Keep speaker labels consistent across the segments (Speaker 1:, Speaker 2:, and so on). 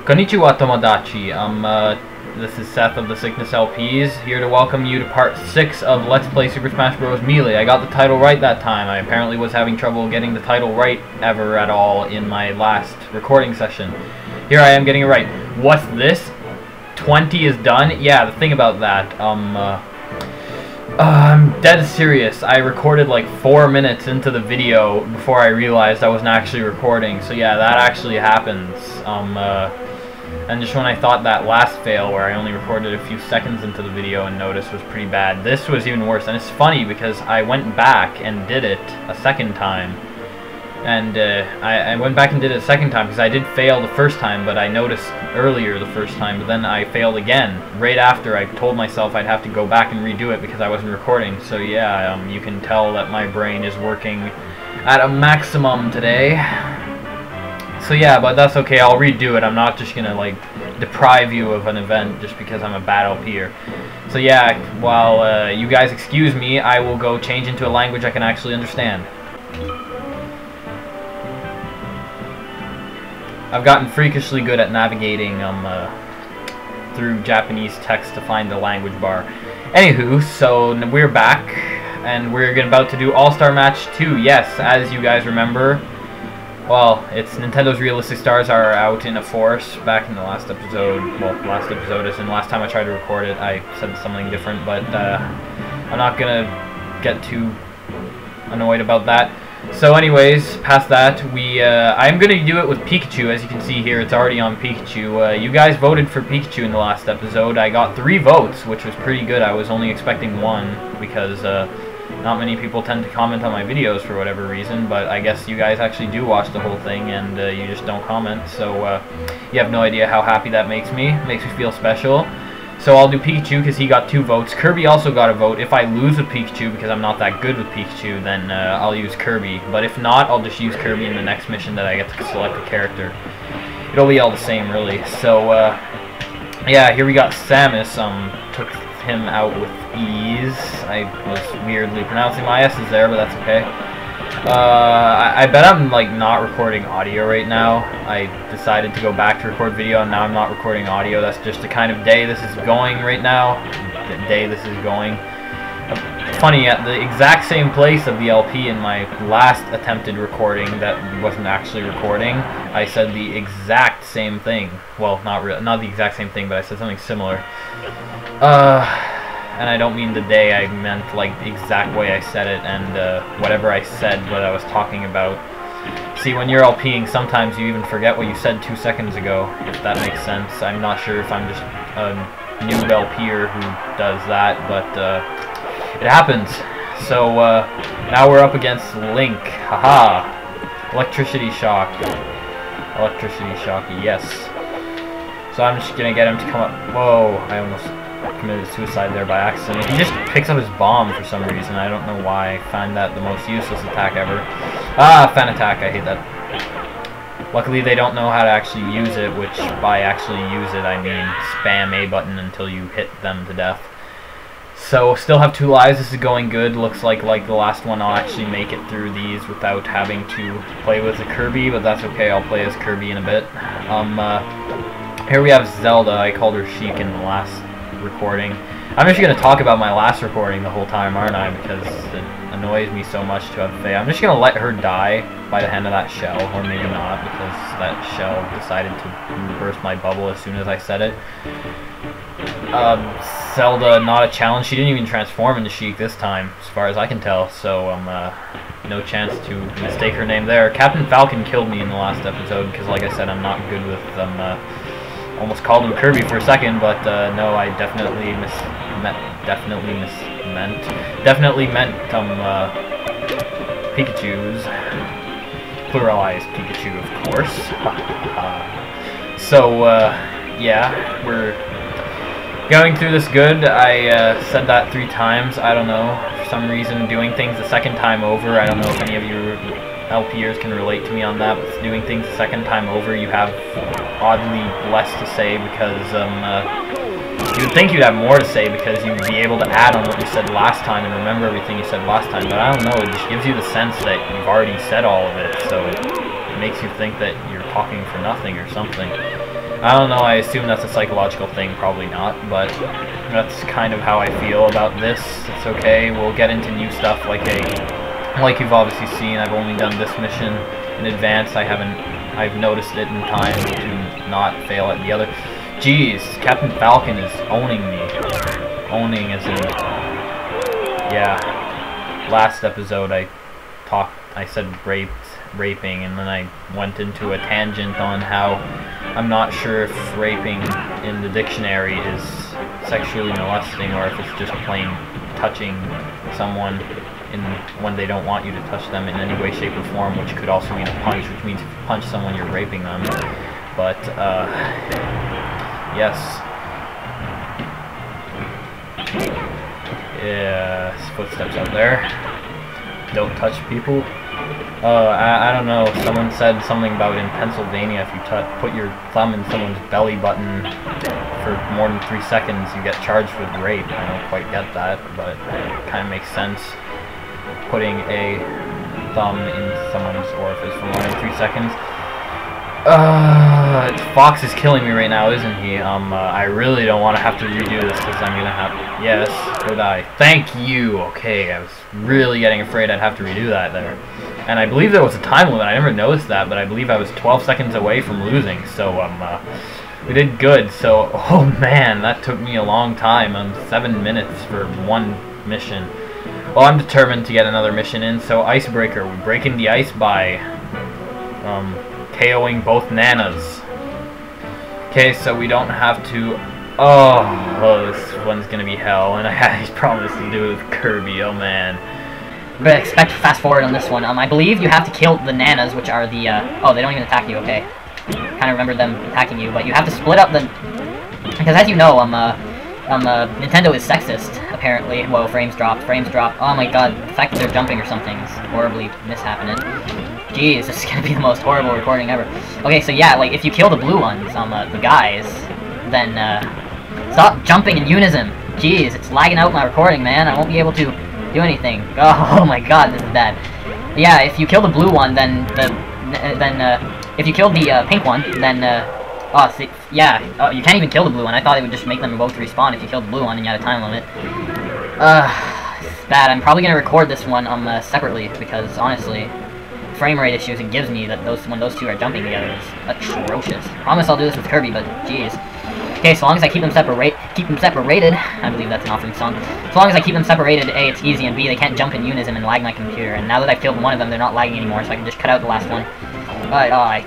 Speaker 1: Konnichiwa Tomodachi, this is Seth of the Sickness LPs, here to welcome you to part 6 of Let's Play Super Smash Bros. Melee. I got the title right that time. I apparently was having trouble getting the title right ever at all in my last recording session. Here I am getting it right. What's this? 20 is done? Yeah, the thing about that, I'm dead serious. I recorded like 4 minutes into the video before I realized I wasn't actually recording. So yeah, that actually happens. And just when I thought that last fail where I only recorded a few seconds into the video and noticed was pretty bad, this was even worse. And it's funny because I went back and did it a second time. And I went back and did it a second time because I did fail the first time, but I noticed earlier the first time, but then I failed again right after I told myself I'd have to go back and redo it because I wasn't recording. So yeah, you can tell that my brain is working at a maximum today. So yeah, but that's okay, I'll redo it. I'm not just gonna like deprive you of an event just because I'm a bad LPer. So yeah, while you guys excuse me, I will go change into a language I can actually understand. I've gotten freakishly good at navigating through Japanese text to find the language bar. Anywho, so we're back, and we're about to do All-Star Match 2. Yes, as you guys remember, well, it's Nintendo's Realistic Stars are out in a force back in the last episode. Well, last episode is in last time I tried to record it, I said something different, but I'm not gonna get too annoyed about that. So anyways, past that, I'm going to do it with Pikachu. As you can see here, it's already on Pikachu. You guys voted for Pikachu in the last episode. I got 3 votes, which was pretty good. I was only expecting 1, because not many people tend to comment on my videos for whatever reason, but I guess you guys actually do watch the whole thing, and you just don't comment, so you have no idea how happy that makes me. It makes me feel special. So I'll do Pikachu because he got 2 votes. Kirby also got a vote. If I lose with Pikachu because I'm not that good with Pikachu, then I'll use Kirby. But if not, I'll just use Kirby in the next mission that I get to select a character. It'll be all the same, really. So, yeah, here we got Samus. Took him out with ease. I was weirdly pronouncing my S's there, but that's okay. I bet I'm like not recording audio right now. I decided to go back to record video, and now I'm not recording audio. That's just the kind of day this is going right now. The day this is going. Funny, at the exact same place of the LP in my last attempted recording that wasn't actually recording, I said the exact same thing. Well, not the exact same thing, but I said something similar. And I don't mean the day, I meant like the exact way I said it, and whatever I said, what I was talking about. See, when you're LPing, sometimes you even forget what you said 2 seconds ago, if that makes sense. I'm not sure if I'm just a new LPer who does that, but it happens. So now we're up against Link. Haha! Electricity Shock. Electricity Shocky, yes. So I'm just gonna get him to come up. Whoa, I almost committed suicide there by accident. He just picks up his bomb for some reason. I don't know why. I find that the most useless attack ever. Ah, fan attack. I hate that. Luckily they don't know how to actually use it, which by actually use it I mean spam A button until you hit them to death. So still have 2 lives. This is going good. Looks like the last one I'll actually make it through these without having to play with a Kirby, but that's okay. I'll play as Kirby in a bit. Here we have Zelda. I called her Sheik in the last recording. I'm just going to talk about my last recording the whole time, aren't I? Because it annoys me so much to have to say. I'm just going to let her die by the hand of that shell, or maybe not, because that shell decided to burst my bubble as soon as I said it. Zelda, not a challenge. She didn't even transform into Sheik this time, as far as I can tell, so no chance to mistake her name there. Captain Falcon killed me in the last episode, because like I said, I'm not good with almost called him Kirby for a second, but no, I definitely meant Pikachus. Pluralized Pikachu, of course. So, yeah, we're going through this good. I said that 3 times. I don't know. For some reason, doing things the second time over, I don't know if any of you LPers can relate to me on that, but doing things the second time over, you have oddly less to say because you would think you'd have more to say because you'd be able to add on what you said last time and remember everything you said last time, but I don't know, it just gives you the sense that you've already said all of it, so it makes you think that you're talking for nothing or something. I don't know, I assume that's a psychological thing, probably not, but that's kind of how I feel about this. It's okay, we'll get into new stuff like you've obviously seen. I've only done this mission in advance. I've noticed it in time to not fail at the other. Jeez, Captain Falcon is owning me. Owning as in, yeah. Last episode I said raping, and then I went into a tangent on how I'm not sure if raping in the dictionary is sexually molesting or if it's just plain touching someone when they don't want you to touch them in any way, shape, or form, which could also mean a punch, which means if you punch someone, you're raping them. But, yes. Yeah, footsteps out there. Don't touch people. I don't know, someone said something about in Pennsylvania, if you put your thumb in someone's belly button for more than 3 seconds, you get charged with rape. I don't quite get that, but it kind of makes sense. Putting a thumb in someone's orifice for more than 3 seconds. Fox is killing me right now, isn't he? I really don't want to have to redo this because I'm gonna have. Yes, go die. Thank you. Okay, I was really getting afraid I'd have to redo that there, and I believe there was a time limit. I never noticed that, but I believe I was 12 seconds away from losing. So we did good. So oh man, that took me a long time. 7 minutes for one mission. Well, I'm determined to get another mission in. So icebreaker, we're breaking the ice by KOing both Nanas. Okay, so we don't have to. Oh, this one's gonna be hell, and I had these promised to do it with Kirby. Oh man.
Speaker 2: But expect fast forward on this one. I believe you have to kill the Nanas, which are the. Oh, they don't even attack you. Okay. Kind of remember them attacking you, but you have to split up the. Because as you know, Nintendo is sexist, apparently. Whoa, frames dropped. Oh my god, the fact that they're jumping or something is horribly mishappening. Jeez, this is gonna be the most horrible recording ever. Okay, so yeah, like, if you kill the blue ones, the guys, then, stop jumping in unison. Jeez, it's lagging out my recording, man. I won't be able to do anything. Oh my god, this is bad. Yeah, if you kill the blue one, then if you kill the, pink one, then, oh, see, yeah, you can't even kill the blue one. I thought it would just make them both respawn if you killed the blue one and you had a time limit. It's bad. I'm probably gonna record this one, separately, because, honestly, frame rate issues it gives me that when those two are jumping together is atrocious. Promise I'll do this with Kirby, but jeez. Okay, so long as I keep them separated, I believe that's an offering song. So long as I keep them separated, A, it's easy, and B, they can't jump in unison and lag my computer. And now that I've killed one of them, they're not lagging anymore, so I can just cut out the last one. But I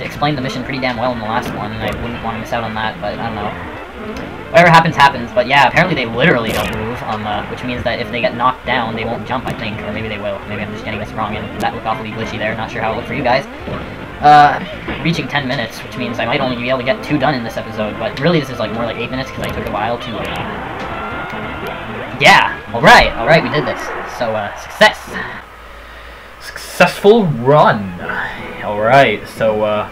Speaker 2: explained the mission pretty damn well in the last one, and I wouldn't want to miss out on that, but I don't know. Whatever happens, happens. But yeah, apparently they literally don't move, which means that if they get knocked down, they won't jump, I think. Or maybe they will. Maybe I'm just getting this wrong, and that looked awfully glitchy there. Not sure how it looked for you guys. Reaching 10 minutes, which means I might only be able to get 2 done in this episode, but really this is like more like 8 minutes, because I took a while to, yeah! Alright, we did this. So, success!
Speaker 1: Successful run! Alright, so,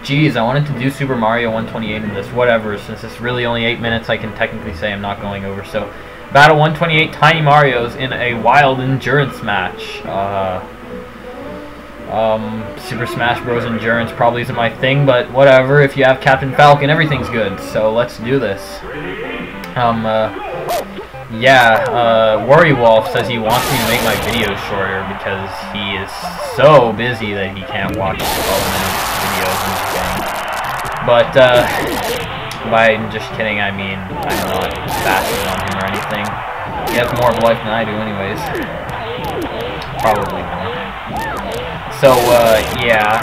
Speaker 1: geez, I wanted to do Super Mario 128 in this, whatever, since it's really only 8 minutes, I can technically say I'm not going over, so, battle 128 Tiny Marios in a wild endurance match. Super Smash Bros. Endurance probably isn't my thing, but whatever, if you have Captain Falcon, everything's good, so let's do this. Worrywolf says he wants me to make my videos shorter because he is so busy that he can't watch 12-minute videos and everything. But, by just kidding, I mean, I'm not bashing on him or anything. He has more of a life than I do anyways. Probably more. So, yeah,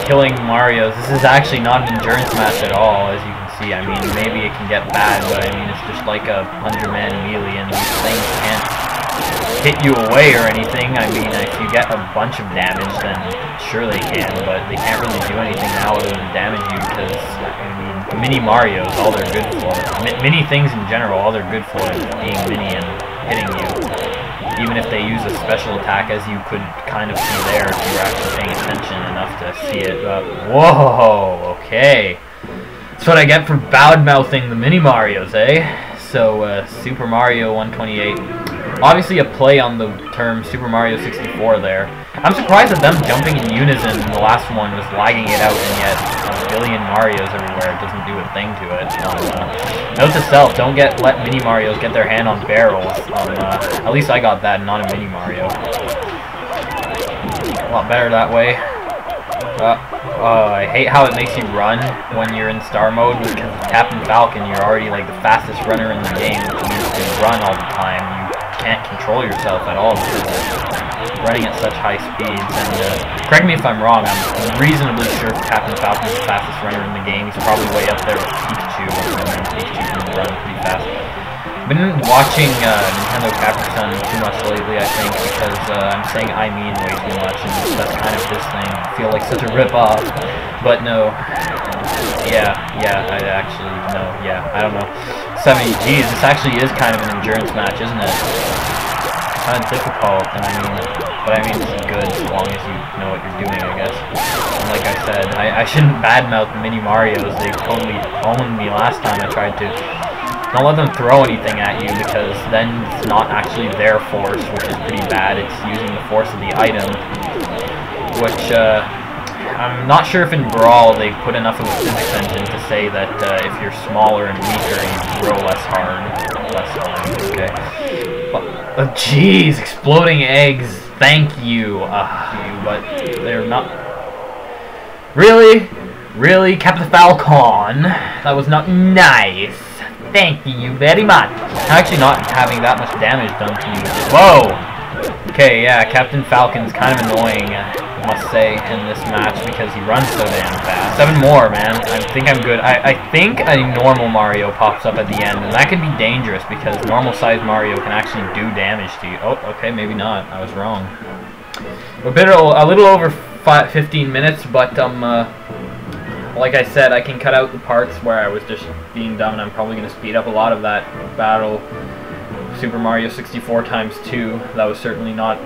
Speaker 1: killing Marios. This is actually not an endurance match at all, as you can see. I mean, maybe it can get bad, but I mean, it's just like a 100-man melee, and these things can't hit you away or anything. I mean, if you get a bunch of damage, then sure they can, but they can't really do anything now other than damage you, because, I mean, mini Marios, all they're good for. Mini things in general, all they're good for is being mini and hitting you. Even if they use a special attack, as you could kind of see there if you were actually paying attention enough to see it. Whoa, okay. That's what I get for bad-mouthing the mini Marios, eh? So, Super Mario 128. Obviously a play on the term Super Mario 64 there. I'm surprised that them jumping in unison in the last one was lagging it out, and yet a billion Marios everywhere doesn't do a thing to it. Note to self, don't let mini Marios get their hand on barrels. At least I got that, not a mini Mario. A lot better that way. I hate how it makes you run when you're in star mode, because Captain Falcon, you're already like the fastest runner in the game, which means you run all the time. You can't control yourself at all because you're running at such high speeds. And correct me if I'm wrong, I'm reasonably sure Captain Falcon's the fastest runner in the game. He's probably way up there with Pikachu, and Pikachu can run pretty fast. I've been watching Nintendo Capcom too much lately, I think, because I'm saying I mean way too much, and that's kind of this thing. I feel like such a rip-off, but no. Yeah, I actually, no, yeah, I don't know. 70, geez, this actually is kind of an endurance match, isn't it? It's kind of difficult, and but I mean, it's good as long as you know what you're doing, I guess. And like I said, I shouldn't badmouth the mini Marios. They totally owned me last time I tried to. Don't let them throw anything at you, because then it's not actually their force, which is pretty bad. It's using the force of the item, which I'm not sure if in Brawl they put enough of a physics engine to say that if you're smaller and weaker, you throw less hard. Okay. But, jeez, exploding eggs. Thank you. But they're not. Really, Captain Falcon? That was not nice. Thank you very much. Actually not having that much damage done to me. Whoa! Okay, yeah, Captain Falcon's kind of annoying, I must say, in this match, because he runs so damn fast. 7 more, man. I think I'm good. I think a normal Mario pops up at the end, and that could be dangerous, because normal-sized Mario can actually do damage to you. Oh, okay, maybe not. I was wrong. A little over 15 minutes, but, like I said, I can cut out the parts where I was just being dumb, and I'm probably going to speed up a lot of that battle. Super Mario 64 times 2. That was certainly not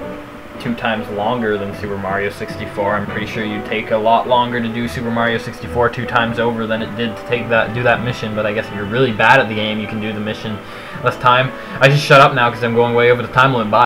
Speaker 1: 2 times longer than Super Mario 64. I'm pretty sure you'd take a lot longer to do Super Mario 64 2 times over than it did to do that mission, but I guess if you're really bad at the game, you can do the mission less time. I just shut up now because I'm going way over the time limit. Bye.